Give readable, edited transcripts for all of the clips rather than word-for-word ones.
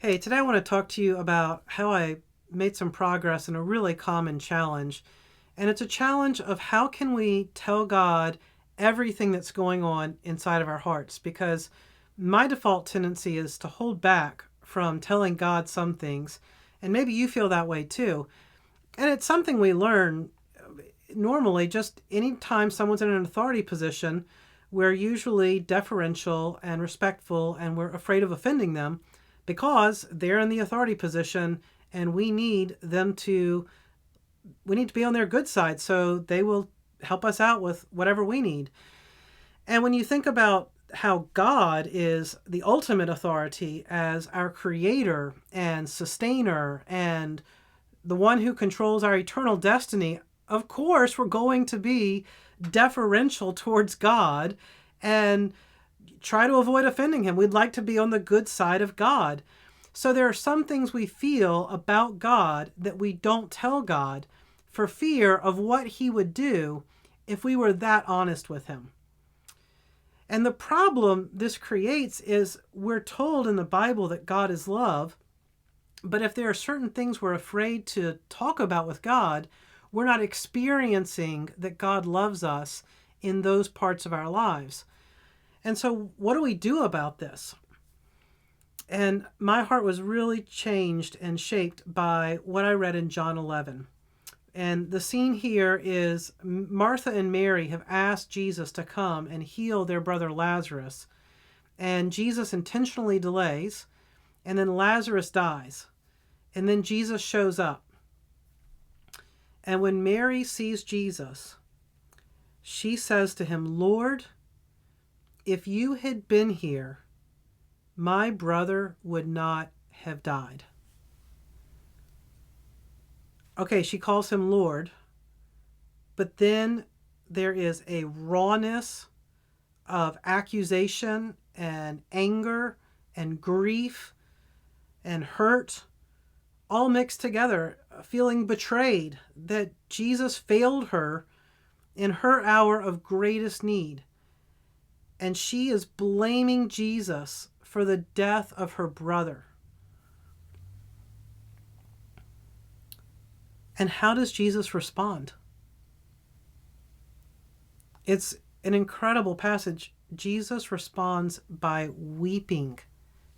Hey, today I want to talk to you about how I made some progress in a really common challenge. And it's a challenge of how can we tell God everything that's going on inside of our hearts? Because my default tendency is to hold back from telling God some things. And maybe you feel that way too. And it's something we learn normally just anytime someone's in an authority position. We're usually deferential and respectful, and we're afraid of offending them because they're in the authority position and we need to be on their good side so they will help us out with whatever we need. And when you think about how God is the ultimate authority as our creator and sustainer and the one who controls our eternal destiny, of course we're going to be deferential towards God and try to avoid offending him. We'd like to be on the good side of God. So there are some things we feel about God that we don't tell God for fear of what he would do if we were that honest with him. And the problem this creates is we're told in the Bible that God is love, but if there are certain things we're afraid to talk about with God, we're not experiencing that God loves us in those parts of our lives. And so what do we do about this? And my heart was really changed and shaped by what I read in John 11. And the scene here is Martha and Mary have asked Jesus to come and heal their brother Lazarus. And Jesus intentionally delays, and then Lazarus dies. And then Jesus shows up. And when Mary sees Jesus, she says to him, "Lord, if you had been here, my brother would not have died." Okay, she calls him Lord, but then there is a rawness of accusation and anger and grief and hurt all mixed together, feeling betrayed that Jesus failed her in her hour of greatest need. And she is blaming Jesus for the death of her brother. And how does Jesus respond? It's an incredible passage. Jesus responds by weeping.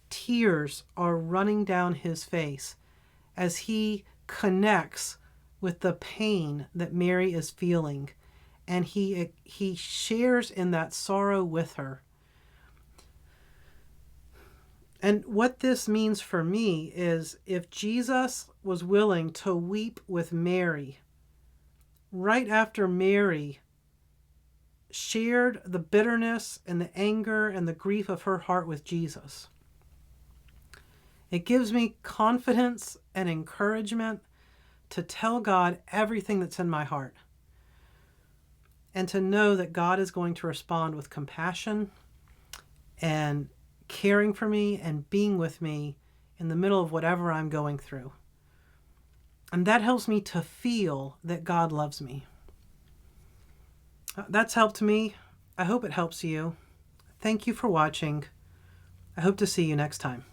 Tears are running down his face as he connects with the pain that Mary is feeling. And he shares in that sorrow with her. And what this means for me is if Jesus was willing to weep with Mary, right after Mary shared the bitterness and the anger and the grief of her heart with Jesus, it gives me confidence and encouragement to tell God everything that's in my heart. And to know that God is going to respond with compassion and caring for me and being with me in the middle of whatever I'm going through. And that helps me to feel that God loves me. That's helped me. I hope it helps you. Thank you for watching. I hope to see you next time.